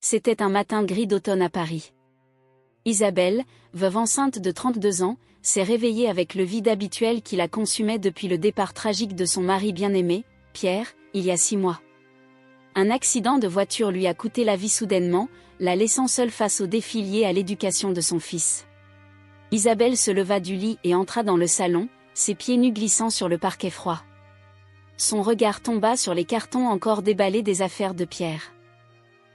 C'était un matin gris d'automne à Paris. Isabelle, veuve enceinte de 32 ans, s'est réveillée avec le vide habituel qui la consumait depuis le départ tragique de son mari bien-aimé, Pierre, il y a 6 mois. Un accident de voiture lui a coûté la vie soudainement, la laissant seule face aux défis liés à l'éducation de son fils. Isabelle se leva du lit et entra dans le salon, ses pieds nus glissant sur le parquet froid. Son regard tomba sur les cartons encore déballés des affaires de Pierre.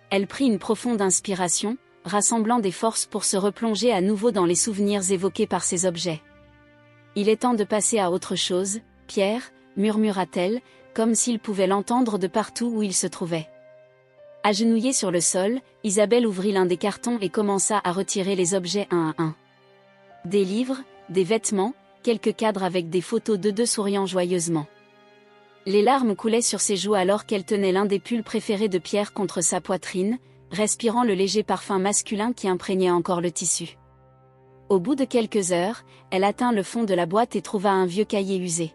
Elle prit une profonde inspiration, rassemblant des forces pour se replonger à nouveau dans les souvenirs évoqués par ces objets. « Il est temps de passer à autre chose, Pierre », murmura-t-elle, comme s'il pouvait l'entendre de partout où il se trouvait. Agenouillée sur le sol, Isabelle ouvrit l'un des cartons et commença à retirer les objets un à un. Des livres, des vêtements, quelques cadres avec des photos d'eux deux souriant joyeusement. Les larmes coulaient sur ses joues alors qu'elle tenait l'un des pulls préférés de Pierre contre sa poitrine, respirant le léger parfum masculin qui imprégnait encore le tissu. Au bout de quelques heures, elle atteint le fond de la boîte et trouva un vieux cahier usé.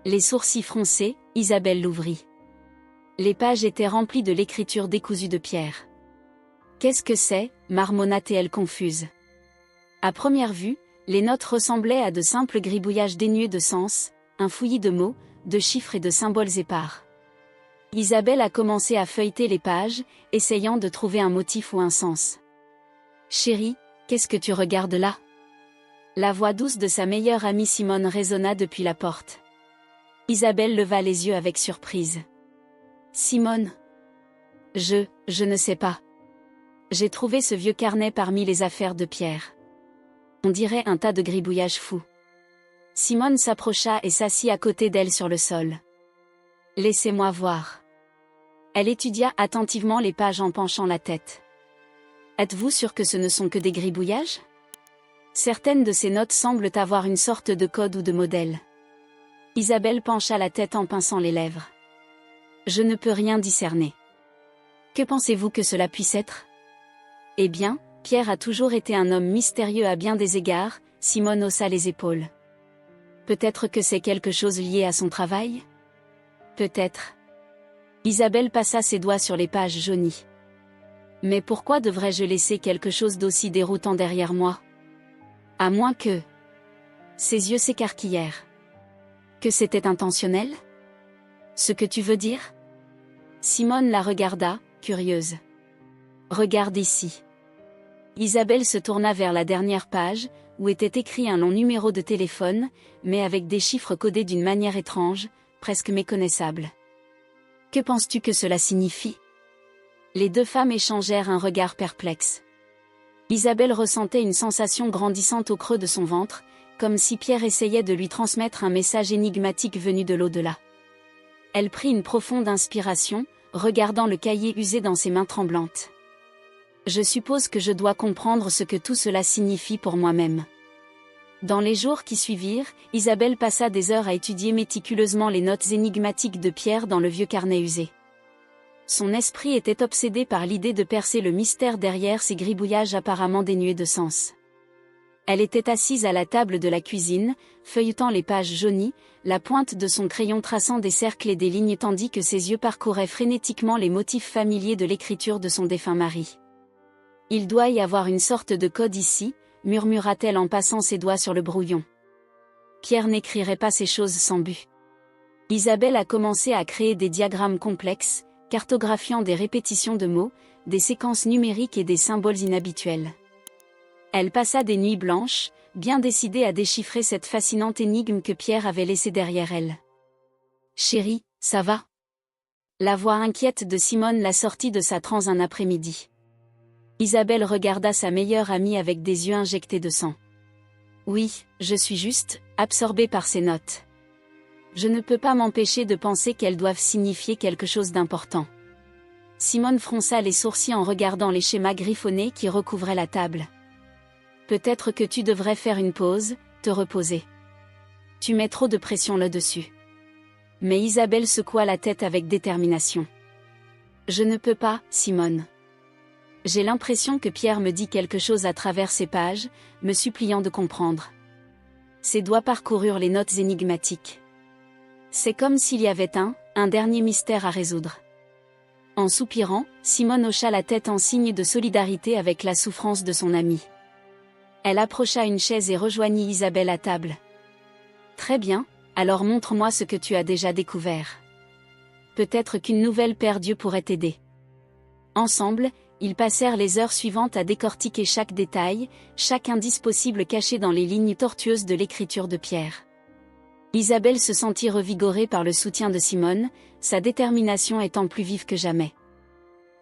Les sourcils froncés, Isabelle l'ouvrit. Les pages étaient remplies de l'écriture décousue de Pierre. « Qu'est-ce que c'est » marmonna-t-elle confuse. À première vue, les notes ressemblaient à de simples gribouillages dénués de sens, un fouillis de mots, de chiffres et de symboles épars. Isabelle a commencé à feuilleter les pages, essayant de trouver un motif ou un sens. « Chérie, qu'est-ce que tu regardes là ?» La voix douce de sa meilleure amie Simone résonna depuis la porte. Isabelle leva les yeux avec surprise. « Simone ? Je ne sais pas. J'ai trouvé ce vieux carnet parmi les affaires de Pierre. On dirait un tas de gribouillages fous. » Simone s'approcha et s'assit à côté d'elle sur le sol. « Laissez-moi voir. » Elle étudia attentivement les pages en penchant la tête. « Êtes-vous sûr que ce ne sont que des gribouillages ? Certaines de ces notes semblent avoir une sorte de code ou de modèle. » Isabelle pencha la tête en pinçant les lèvres. « Je ne peux rien discerner. Que pensez-vous que cela puisse être ? » « Eh bien, Pierre a toujours été un homme mystérieux à bien des égards, » Simone haussa les épaules. « Peut-être que c'est quelque chose lié à son travail ? Peut-être. » Isabelle passa ses doigts sur les pages jaunies. « Mais pourquoi devrais-je laisser quelque chose d'aussi déroutant derrière moi ? À moins que... » Ses yeux s'écarquillèrent. « Que c'était intentionnel ? Ce que tu veux dire ? » Simone la regarda, curieuse. « Regarde ici. » Isabelle se tourna vers la dernière page, où était écrit un long numéro de téléphone, mais avec des chiffres codés d'une manière étrange, presque méconnaissable. « Que penses-tu que cela signifie ? » Les deux femmes échangèrent un regard perplexe. Isabelle ressentait une sensation grandissante au creux de son ventre, comme si Pierre essayait de lui transmettre un message énigmatique venu de l'au-delà. Elle prit une profonde inspiration, regardant le cahier usé dans ses mains tremblantes. « Je suppose que je dois comprendre ce que tout cela signifie pour moi-même. » Dans les jours qui suivirent, Isabelle passa des heures à étudier méticuleusement les notes énigmatiques de Pierre dans le vieux carnet usé. Son esprit était obsédé par l'idée de percer le mystère derrière ces gribouillages apparemment dénués de sens. Elle était assise à la table de la cuisine, feuilletant les pages jaunies, la pointe de son crayon traçant des cercles et des lignes tandis que ses yeux parcouraient frénétiquement les motifs familiers de l'écriture de son défunt mari. « Il doit y avoir une sorte de code ici », murmura-t-elle en passant ses doigts sur le brouillon. Pierre n'écrirait pas ces choses sans but. Isabelle a commencé à créer des diagrammes complexes, cartographiant des répétitions de mots, des séquences numériques et des symboles inhabituels. Elle passa des nuits blanches, bien décidée à déchiffrer cette fascinante énigme que Pierre avait laissée derrière elle. « Chérie, ça va ?» La voix inquiète de Simone la sortit de sa transe un après-midi. Isabelle regarda sa meilleure amie avec des yeux injectés de sang. « Oui, je suis juste, absorbée par ces notes. Je ne peux pas m'empêcher de penser qu'elles doivent signifier quelque chose d'important. » Simone fronça les sourcils en regardant les schémas griffonnés qui recouvraient la table. « Peut-être que tu devrais faire une pause, te reposer. Tu mets trop de pression là-dessus. » Mais Isabelle secoua la tête avec détermination. « Je ne peux pas, Simone. J'ai l'impression que Pierre me dit quelque chose à travers ces pages, me suppliant de comprendre. » Ses doigts parcoururent les notes énigmatiques. C'est comme s'il y avait un dernier mystère à résoudre. En soupirant, Simone hocha la tête en signe de solidarité avec la souffrance de son amie. Elle approcha une chaise et rejoignit Isabelle à table. Très bien, alors montre-moi ce que tu as déjà découvert. Peut-être qu'une nouvelle paire d'yeux pourrait t'aider. Ensemble, ils passèrent les heures suivantes à décortiquer chaque détail, chaque indice possible caché dans les lignes tortueuses de l'écriture de Pierre. Isabelle se sentit revigorée par le soutien de Simone, sa détermination étant plus vive que jamais.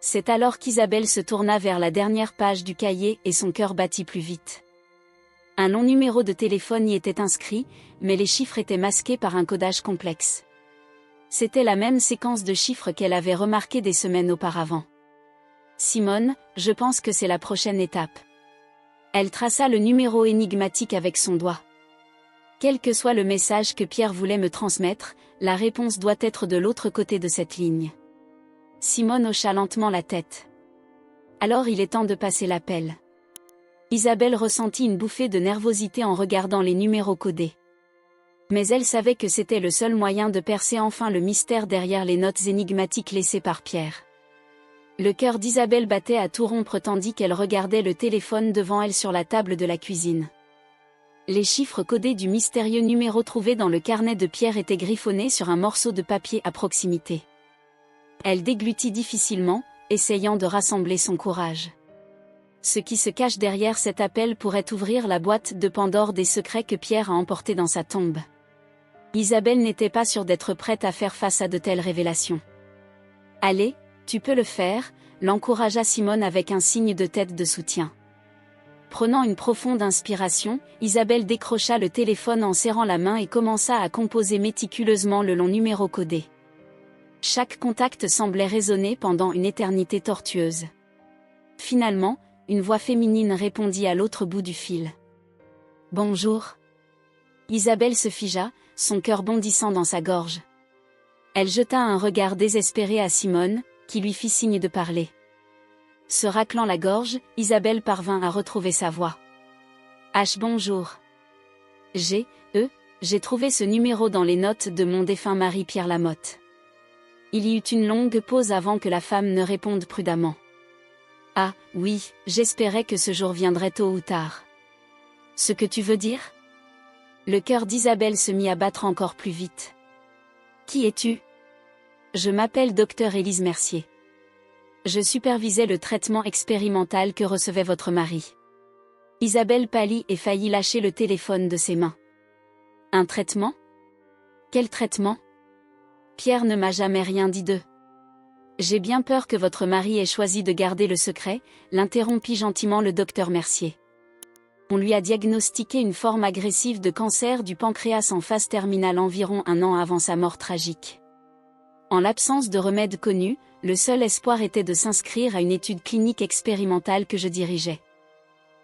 C'est alors qu'Isabelle se tourna vers la dernière page du cahier et son cœur battit plus vite. Un long numéro de téléphone y était inscrit, mais les chiffres étaient masqués par un codage complexe. C'était la même séquence de chiffres qu'elle avait remarquée des semaines auparavant. Simone, je pense que c'est la prochaine étape. Elle traça le numéro énigmatique avec son doigt. Quel que soit le message que Pierre voulait me transmettre, la réponse doit être de l'autre côté de cette ligne. Simone hocha lentement la tête. Alors il est temps de passer l'appel. Isabelle ressentit une bouffée de nervosité en regardant les numéros codés. Mais elle savait que c'était le seul moyen de percer enfin le mystère derrière les notes énigmatiques laissées par Pierre. Le cœur d'Isabelle battait à tout rompre tandis qu'elle regardait le téléphone devant elle sur la table de la cuisine. Les chiffres codés du mystérieux numéro trouvé dans le carnet de Pierre étaient griffonnés sur un morceau de papier à proximité. Elle déglutit difficilement, essayant de rassembler son courage. Ce qui se cache derrière cet appel pourrait ouvrir la boîte de Pandore des secrets que Pierre a emportés dans sa tombe. Isabelle n'était pas sûre d'être prête à faire face à de telles révélations. « Allez, tu peux le faire », l'encouragea Simone avec un signe de tête de soutien. Prenant une profonde inspiration, Isabelle décrocha le téléphone en serrant la main et commença à composer méticuleusement le long numéro codé. Chaque contact semblait résonner pendant une éternité tortueuse. Finalement, une voix féminine répondit à l'autre bout du fil. « Bonjour ». Isabelle se figea, son cœur bondissant dans sa gorge. Elle jeta un regard désespéré à Simone, qui lui fit signe de parler. Se raclant la gorge, Isabelle parvint à retrouver sa voix. « H bonjour. J'ai trouvé ce numéro dans les notes de mon défunt mari Pierre Lamotte. » Il y eut une longue pause avant que la femme ne réponde prudemment. « Ah, oui, j'espérais que ce jour viendrait tôt ou tard. »« Ce que tu veux dire ?» Le cœur d'Isabelle se mit à battre encore plus vite. « Qui es-tu » ? « Je m'appelle Dr Élise Mercier. Je supervisais le traitement expérimental que recevait votre mari. » Isabelle pâlit et faillit lâcher le téléphone de ses mains. « Un traitement ? Quel traitement ? Pierre ne m'a jamais rien dit d'eux. »« J'ai bien peur que votre mari ait choisi de garder le secret », l'interrompit gentiment le docteur Mercier. « On lui a diagnostiqué une forme agressive de cancer du pancréas en phase terminale environ 1 an avant sa mort tragique. En l'absence de remède connu, le seul espoir était de s'inscrire à une étude clinique expérimentale que je dirigeais. »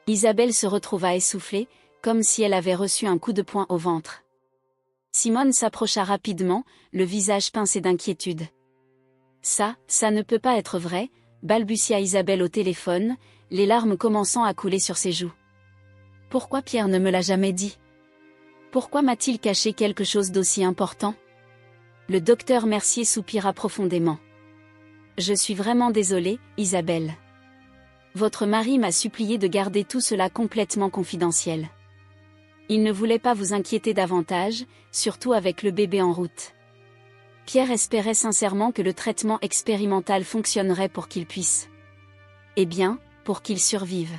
Isabelle se retrouva essoufflée, comme si elle avait reçu un coup de poing au ventre. Simone s'approcha rapidement, le visage pincé d'inquiétude. « Ça ne peut pas être vrai », balbutia Isabelle au téléphone, les larmes commençant à couler sur ses joues. « Pourquoi Pierre ne me l'a jamais dit ? Pourquoi m'a-t-il caché quelque chose d'aussi important ?» Le docteur Mercier soupira profondément. « Je suis vraiment désolé, Isabelle. Votre mari m'a supplié de garder tout cela complètement confidentiel. Il ne voulait pas vous inquiéter davantage, surtout avec le bébé en route. Pierre espérait sincèrement que le traitement expérimental fonctionnerait pour qu'il puisse. Eh bien, pour qu'il survive. »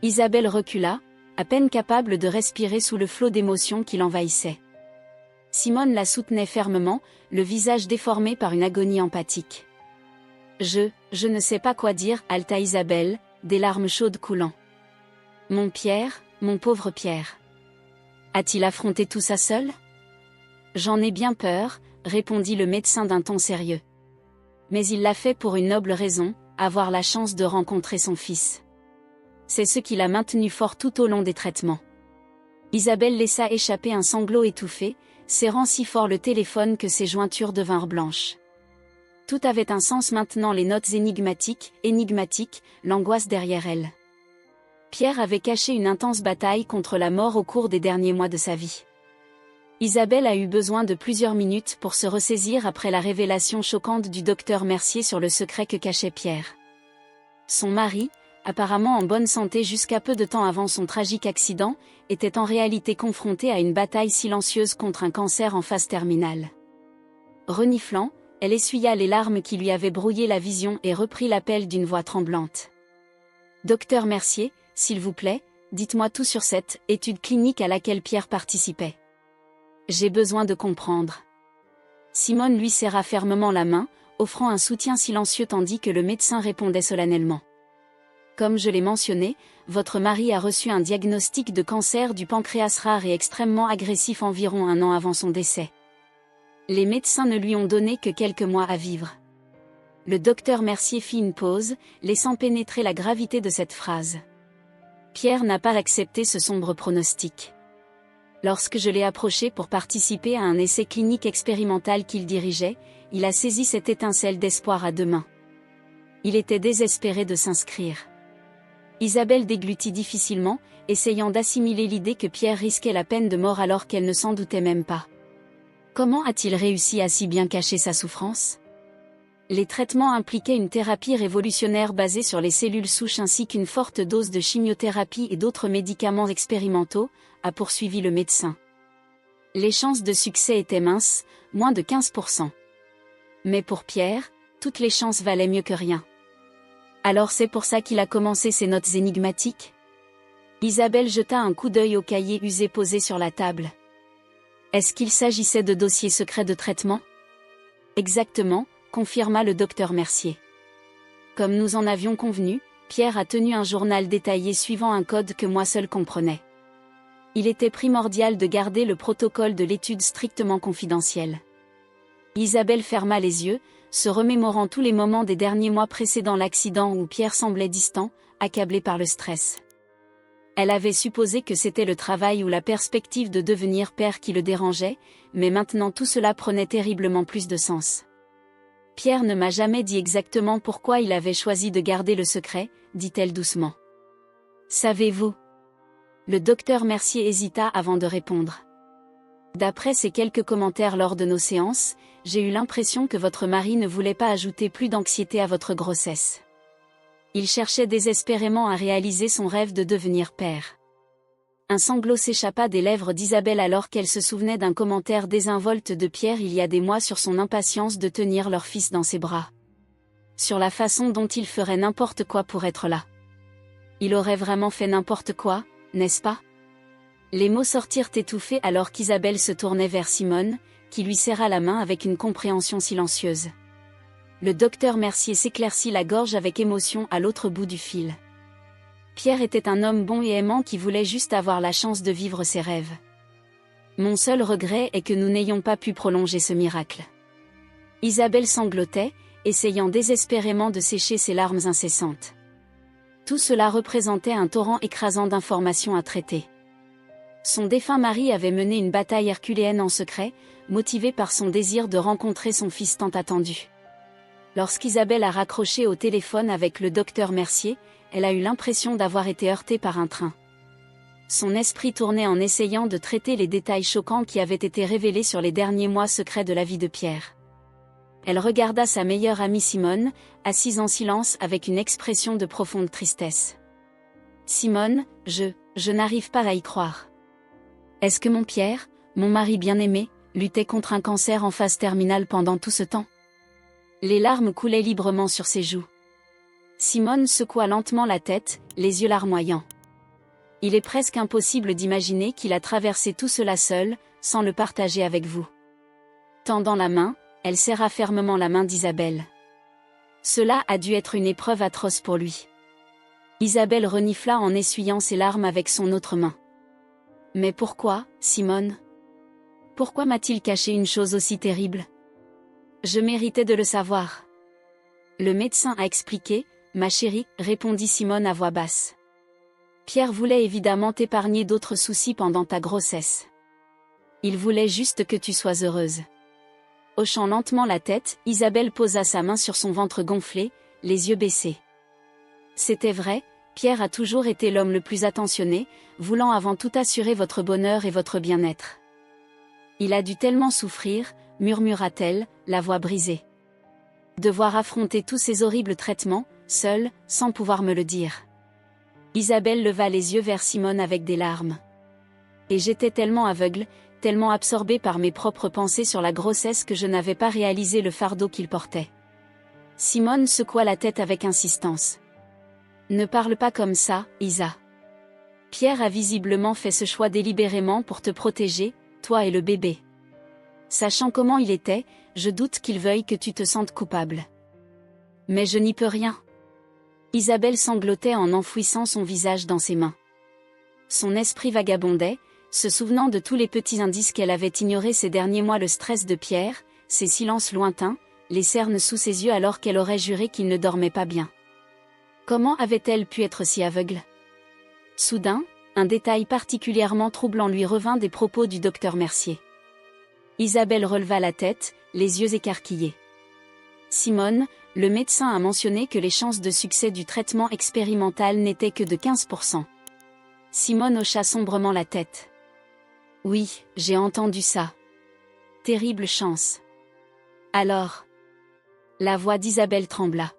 Isabelle recula, à peine capable de respirer sous le flot d'émotions qui l'envahissait. Simone la soutenait fermement, le visage déformé par une agonie empathique. « Je ne sais pas quoi dire, » haleta Isabelle, des larmes chaudes coulant. « Mon Pierre, mon pauvre Pierre. A-t-il affronté tout ça seul ? » « J'en ai bien peur, » répondit le médecin d'un ton sérieux. « Mais il l'a fait pour une noble raison, avoir la chance de rencontrer son fils. C'est ce qui l'a maintenu fort tout au long des traitements. » Isabelle laissa échapper un sanglot étouffé, serrant si fort le téléphone que ses jointures devinrent blanches. Tout avait un sens maintenant, les notes énigmatiques, l'angoisse derrière elle. Pierre avait caché une intense bataille contre la mort au cours des derniers mois de sa vie. Isabelle a eu besoin de plusieurs minutes pour se ressaisir après la révélation choquante du docteur Mercier sur le secret que cachait Pierre. Son mari, apparemment en bonne santé jusqu'à peu de temps avant son tragique accident, était en réalité confronté à une bataille silencieuse contre un cancer en phase terminale. Reniflant, elle essuya les larmes qui lui avaient brouillé la vision et reprit l'appel d'une voix tremblante. « Docteur Mercier, s'il vous plaît, dites-moi tout sur cette étude clinique à laquelle Pierre participait. J'ai besoin de comprendre. » Simone lui serra fermement la main, offrant un soutien silencieux tandis que le médecin répondait solennellement. « Comme je l'ai mentionné, votre mari a reçu un diagnostic de cancer du pancréas rare et extrêmement agressif environ 1 an avant son décès. Les médecins ne lui ont donné que quelques mois à vivre. » Le docteur Mercier fit une pause, laissant pénétrer la gravité de cette phrase. Pierre n'a pas accepté ce sombre pronostic. Lorsque je l'ai approché pour participer à un essai clinique expérimental qu'il dirigeait, il a saisi cette étincelle d'espoir à 2 mains. Il était désespéré de s'inscrire. Isabelle déglutit difficilement, essayant d'assimiler l'idée que Pierre risquait la peine de mort alors qu'elle ne s'en doutait même pas. Comment a-t-il réussi à si bien cacher sa souffrance ? Les traitements impliquaient une thérapie révolutionnaire basée sur les cellules souches ainsi qu'une forte dose de chimiothérapie et d'autres médicaments expérimentaux, a poursuivi le médecin. Les chances de succès étaient minces, moins de 15%. Mais pour Pierre, toutes les chances valaient mieux que rien. Alors c'est pour ça qu'il a commencé ses notes énigmatiques ? Isabelle jeta un coup d'œil au cahier usé posé sur la table. Est-ce qu'il s'agissait de dossiers secrets de traitement ? Exactement, confirma le docteur Mercier. Comme nous en avions convenu, Pierre a tenu un journal détaillé suivant un code que moi seul comprenais. Il était primordial de garder le protocole de l'étude strictement confidentiel. Isabelle ferma les yeux, se remémorant tous les moments des derniers mois précédant l'accident où Pierre semblait distant, accablé par le stress. Elle avait supposé que c'était le travail ou la perspective de devenir père qui le dérangeait, mais maintenant tout cela prenait terriblement plus de sens. Pierre ne m'a jamais dit exactement pourquoi il avait choisi de garder le secret, dit-elle doucement. Savez-vous ? Le docteur Mercier hésita avant de répondre. D'après ses quelques commentaires lors de nos séances, j'ai eu l'impression que votre mari ne voulait pas ajouter plus d'anxiété à votre grossesse. Il cherchait désespérément à réaliser son rêve de devenir père. Un sanglot s'échappa des lèvres d'Isabelle alors qu'elle se souvenait d'un commentaire désinvolte de Pierre il y a des mois sur son impatience de tenir leur fils dans ses bras. Sur la façon dont il ferait n'importe quoi pour être là. Il aurait vraiment fait n'importe quoi, n'est-ce pas ? Les mots sortirent étouffés alors qu'Isabelle se tournait vers Simone, qui lui serra la main avec une compréhension silencieuse. Le docteur Mercier s'éclaircit la gorge avec émotion à l'autre bout du fil. Pierre était un homme bon et aimant qui voulait juste avoir la chance de vivre ses rêves. Mon seul regret est que nous n'ayons pas pu prolonger ce miracle. Isabelle sanglotait, essayant désespérément de sécher ses larmes incessantes. Tout cela représentait un torrent écrasant d'informations à traiter. Son défunt mari avait mené une bataille herculéenne en secret, motivé par son désir de rencontrer son fils tant attendu. Lorsqu'Isabelle a raccroché au téléphone avec le docteur Mercier, elle a eu l'impression d'avoir été heurtée par un train. Son esprit tournait en essayant de traiter les détails choquants qui avaient été révélés sur les derniers mois secrets de la vie de Pierre. Elle regarda sa meilleure amie Simone, assise en silence avec une expression de profonde tristesse. « Simone, je n'arrive pas à y croire. Est-ce que mon Pierre, mon mari bien-aimé, luttait contre un cancer en phase terminale pendant tout ce temps ?» Les larmes coulaient librement sur ses joues. Simone secoua lentement la tête, les yeux larmoyants. Il est presque impossible d'imaginer qu'il a traversé tout cela seul, sans le partager avec vous. Tendant la main, elle serra fermement la main d'Isabelle. Cela a dû être une épreuve atroce pour lui. Isabelle renifla en essuyant ses larmes avec son autre main. Mais pourquoi, Simone ? Pourquoi m'a-t-il caché une chose aussi terrible ? Je méritais de le savoir. Le médecin a expliqué, ma chérie, répondit Simone à voix basse. Pierre voulait évidemment t'épargner d'autres soucis pendant ta grossesse. Il voulait juste que tu sois heureuse. Hochant lentement la tête, Isabelle posa sa main sur son ventre gonflé, les yeux baissés. C'était vrai, Pierre a toujours été l'homme le plus attentionné, voulant avant tout assurer votre bonheur et votre bien-être. Il a dû tellement souffrir, murmura-t-elle, la voix brisée. Devoir affronter tous ces horribles traitements, seule, sans pouvoir me le dire. Isabelle leva les yeux vers Simone avec des larmes. Et j'étais tellement aveugle, tellement absorbée par mes propres pensées sur la grossesse que je n'avais pas réalisé le fardeau qu'il portait. Simone secoua la tête avec insistance. Ne parle pas comme ça, Isa. Pierre a visiblement fait ce choix délibérément pour te protéger, toi et le bébé. Sachant comment il était, je doute qu'il veuille que tu te sentes coupable. Mais je n'y peux rien. Isabelle sanglotait en enfouissant son visage dans ses mains. Son esprit vagabondait, se souvenant de tous les petits indices qu'elle avait ignorés ces derniers mois, le stress de Pierre, ses silences lointains, les cernes sous ses yeux alors qu'elle aurait juré qu'il ne dormait pas bien. Comment avait-elle pu être si aveugle? Soudain, un détail particulièrement troublant lui revint des propos du docteur Mercier. Isabelle releva la tête, les yeux écarquillés. Simone, le médecin a mentionné que les chances de succès du traitement expérimental n'étaient que de 15%. Simone hocha sombrement la tête. Oui, j'ai entendu ça. Terrible chance. Alors. La voix d'Isabelle trembla.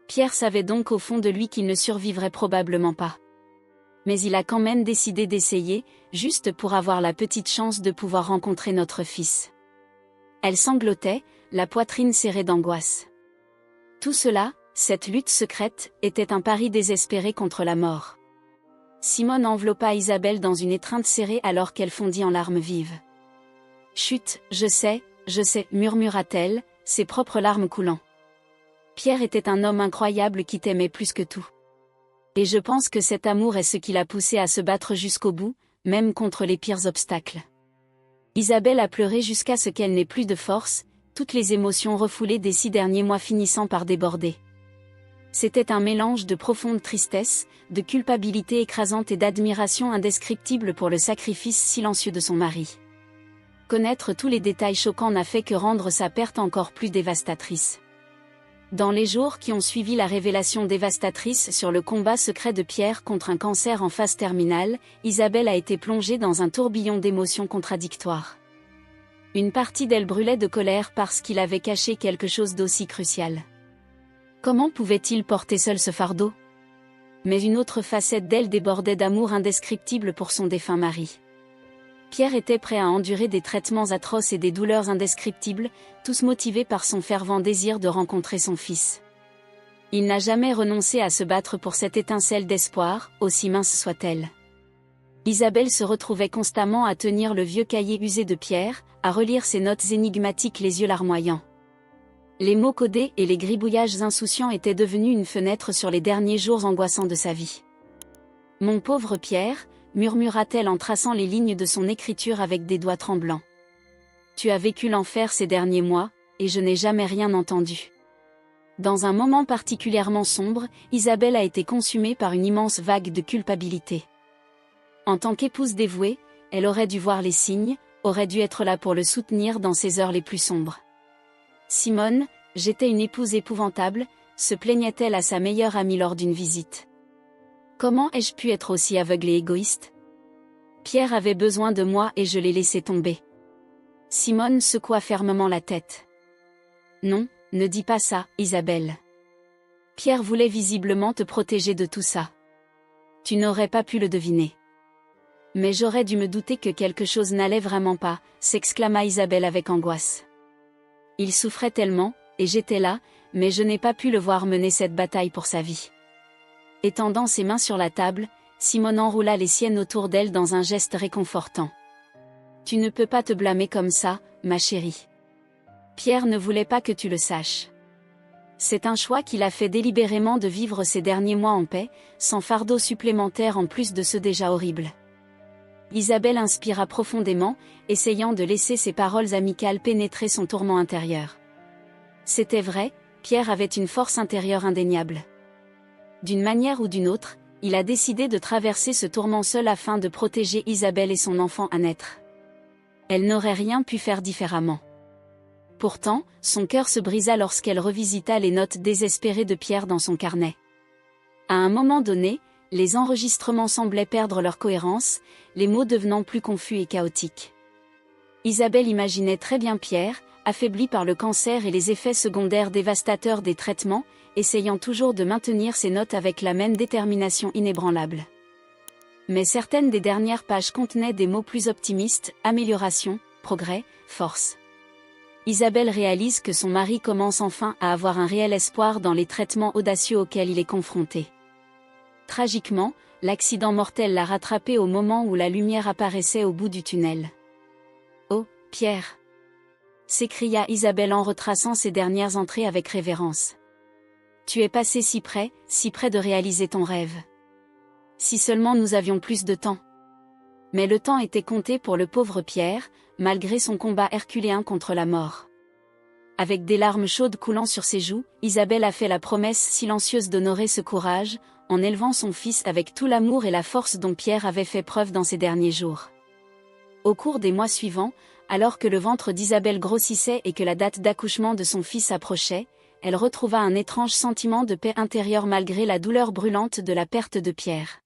Pierre savait donc au fond de lui qu'il ne survivrait probablement pas. Mais il a quand même décidé d'essayer, juste pour avoir la petite chance de pouvoir rencontrer notre fils. Elle sanglotait, la poitrine serrée d'angoisse. Tout cela, cette lutte secrète, était un pari désespéré contre la mort. Simone enveloppa Isabelle dans une étreinte serrée alors qu'elle fondit en larmes vives. Chut, je sais, murmura-t-elle, ses propres larmes coulant. Pierre était un homme incroyable qui t'aimait plus que tout. Et je pense que cet amour est ce qui l'a poussé à se battre jusqu'au bout, même contre les pires obstacles. Isabelle a pleuré jusqu'à ce qu'elle n'ait plus de force, toutes les émotions refoulées des 6 derniers mois finissant par déborder. C'était un mélange de profonde tristesse, de culpabilité écrasante et d'admiration indescriptible pour le sacrifice silencieux de son mari. Connaître tous les détails choquants n'a fait que rendre sa perte encore plus dévastatrice. Dans les jours qui ont suivi la révélation dévastatrice sur le combat secret de Pierre contre un cancer en phase terminale, Isabelle a été plongée dans un tourbillon d'émotions contradictoires. Une partie d'elle brûlait de colère parce qu'il avait caché quelque chose d'aussi crucial. Comment pouvait-il porter seul ce fardeau? Mais une autre facette d'elle débordait d'amour indescriptible pour son défunt mari. Pierre était prêt à endurer des traitements atroces et des douleurs indescriptibles, tous motivés par son fervent désir de rencontrer son fils. Il n'a jamais renoncé à se battre pour cette étincelle d'espoir, aussi mince soit-elle. Isabelle se retrouvait constamment à tenir le vieux cahier usé de Pierre, à relire ses notes énigmatiques les yeux larmoyants. Les mots codés et les gribouillages insouciants étaient devenus une fenêtre sur les derniers jours angoissants de sa vie. « Mon pauvre Pierre », murmura-t-elle en traçant les lignes de son écriture avec des doigts tremblants. « Tu as vécu l'enfer ces derniers mois, et je n'ai jamais rien entendu. » Dans un moment particulièrement sombre, Isabelle a été consumée par une immense vague de culpabilité. En tant qu'épouse dévouée, elle aurait dû voir les signes, aurait dû être là pour le soutenir dans ses heures les plus sombres. « Simone, j'étais une épouse épouvantable », se plaignait-elle à sa meilleure amie lors d'une visite. Comment ai-je pu être aussi aveugle et égoïste? Pierre avait besoin de moi et je l'ai laissé tomber. Simone secoua fermement la tête. Non, ne dis pas ça, Isabelle. Pierre voulait visiblement te protéger de tout ça. Tu n'aurais pas pu le deviner. Mais j'aurais dû me douter que quelque chose n'allait vraiment pas, s'exclama Isabelle avec angoisse. Il souffrait tellement, et j'étais là, mais je n'ai pas pu le voir mener cette bataille pour sa vie. Étendant ses mains sur la table, Simone enroula les siennes autour d'elle dans un geste réconfortant. Tu ne peux pas te blâmer comme ça, ma chérie. Pierre ne voulait pas que tu le saches. C'est un choix qu'il a fait délibérément de vivre ces derniers mois en paix, sans fardeau supplémentaire en plus de ceux déjà horribles. Isabelle inspira profondément, essayant de laisser ses paroles amicales pénétrer son tourment intérieur. C'était vrai, Pierre avait une force intérieure indéniable. D'une manière ou d'une autre, il a décidé de traverser ce tourment seul afin de protéger Isabelle et son enfant à naître. Elle n'aurait rien pu faire différemment. Pourtant, son cœur se brisa lorsqu'elle revisita les notes désespérées de Pierre dans son carnet. À un moment donné, les enregistrements semblaient perdre leur cohérence, les mots devenant plus confus et chaotiques. Isabelle imaginait très bien Pierre, affaibli par le cancer et les effets secondaires dévastateurs des traitements, essayant toujours de maintenir ses notes avec la même détermination inébranlable. Mais certaines des dernières pages contenaient des mots plus optimistes: amélioration, progrès, force. Isabelle réalise que son mari commence enfin à avoir un réel espoir dans les traitements audacieux auxquels il est confronté. Tragiquement, l'accident mortel l'a rattrapé au moment où la lumière apparaissait au bout du tunnel. « Oh, Pierre !» s'écria Isabelle en retraçant ses dernières entrées avec révérence. « Tu es passé si près de réaliser ton rêve. Si seulement nous avions plus de temps. » Mais le temps était compté pour le pauvre Pierre, malgré son combat herculéen contre la mort. Avec des larmes chaudes coulant sur ses joues, Isabelle a fait la promesse silencieuse d'honorer ce courage, en élevant son fils avec tout l'amour et la force dont Pierre avait fait preuve dans ses derniers jours. Au cours des mois suivants, alors que le ventre d'Isabelle grossissait et que la date d'accouchement de son fils approchait, elle retrouva un étrange sentiment de paix intérieure malgré la douleur brûlante de la perte de Pierre.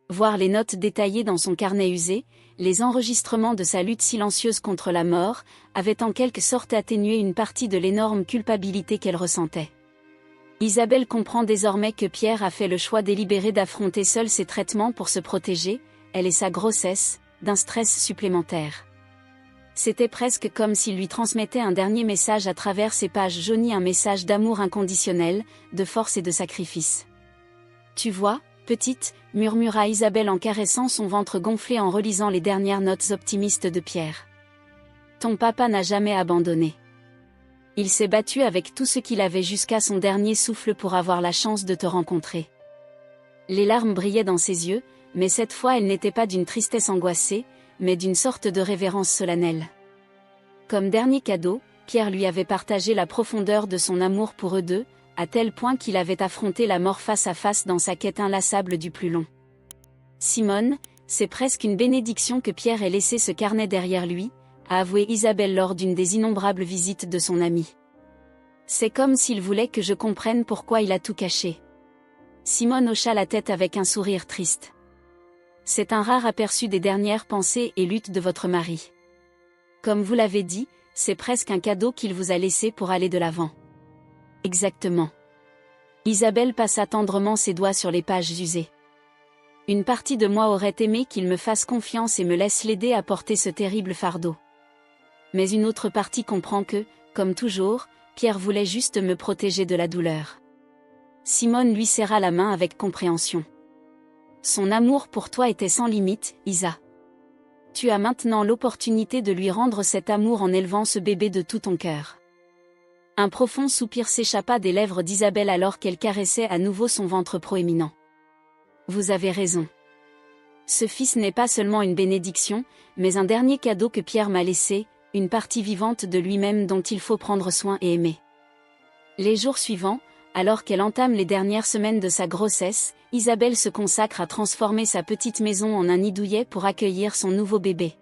Voir les notes détaillées dans son carnet usé, les enregistrements de sa lutte silencieuse contre la mort, avaient en quelque sorte atténué une partie de l'énorme culpabilité qu'elle ressentait. Isabelle comprend désormais que Pierre a fait le choix délibéré d'affronter seul ses traitements pour se protéger, elle et sa grossesse, d'un stress supplémentaire. C'était presque comme s'il lui transmettait un dernier message à travers ces pages jaunies, un message d'amour inconditionnel, de force et de sacrifice. « Tu vois, petite », murmura Isabelle en caressant son ventre gonflé en relisant les dernières notes optimistes de Pierre. « Ton papa n'a jamais abandonné. Il s'est battu avec tout ce qu'il avait jusqu'à son dernier souffle pour avoir la chance de te rencontrer. » Les larmes brillaient dans ses yeux, mais cette fois elles n'étaient pas d'une tristesse angoissée, mais d'une sorte de révérence solennelle. Comme dernier cadeau, Pierre lui avait partagé la profondeur de son amour pour eux deux, à tel point qu'il avait affronté la mort face à face dans sa quête inlassable du plus long. Simone, c'est presque une bénédiction que Pierre ait laissé ce carnet derrière lui, a avoué Isabelle lors d'une des innombrables visites de son ami. C'est comme s'il voulait que je comprenne pourquoi il a tout caché. Simone hocha la tête avec un sourire triste. C'est un rare aperçu des dernières pensées et luttes de votre mari. Comme vous l'avez dit, c'est presque un cadeau qu'il vous a laissé pour aller de l'avant. Exactement. Isabelle passa tendrement ses doigts sur les pages usées. Une partie de moi aurait aimé qu'il me fasse confiance et me laisse l'aider à porter ce terrible fardeau. Mais une autre partie comprend que, comme toujours, Pierre voulait juste me protéger de la douleur. Simone lui serra la main avec compréhension. Son amour pour toi était sans limite, Isa. Tu as maintenant l'opportunité de lui rendre cet amour en élevant ce bébé de tout ton cœur. Un profond soupir s'échappa des lèvres d'Isabelle alors qu'elle caressait à nouveau son ventre proéminent. Vous avez raison. Ce fils n'est pas seulement une bénédiction, mais un dernier cadeau que Pierre m'a laissé, une partie vivante de lui-même dont il faut prendre soin et aimer. Les jours suivants, alors qu'elle entame les dernières semaines de sa grossesse, Isabelle se consacre à transformer sa petite maison en un nid douillet pour accueillir son nouveau bébé.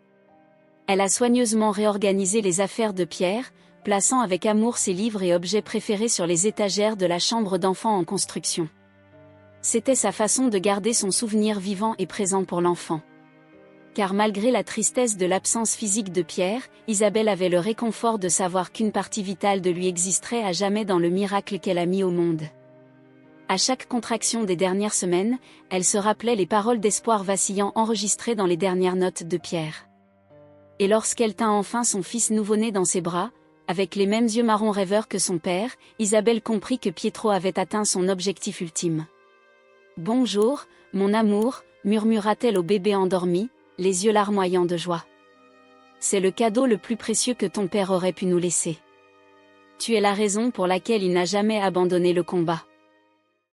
Elle a soigneusement réorganisé les affaires de Pierre, plaçant avec amour ses livres et objets préférés sur les étagères de la chambre d'enfant en construction. C'était sa façon de garder son souvenir vivant et présent pour l'enfant. Car malgré la tristesse de l'absence physique de Pierre, Isabelle avait le réconfort de savoir qu'une partie vitale de lui existerait à jamais dans le miracle qu'elle a mis au monde. À chaque contraction des dernières semaines, elle se rappelait les paroles d'espoir vacillant enregistrées dans les dernières notes de Pierre. Et lorsqu'elle tint enfin son fils nouveau-né dans ses bras, avec les mêmes yeux marrons rêveurs que son père, Isabelle comprit que Pietro avait atteint son objectif ultime. « Bonjour, mon amour », murmura-t-elle au bébé endormi, les yeux larmoyants de joie. « C'est le cadeau le plus précieux que ton père aurait pu nous laisser. Tu es la raison pour laquelle il n'a jamais abandonné le combat. »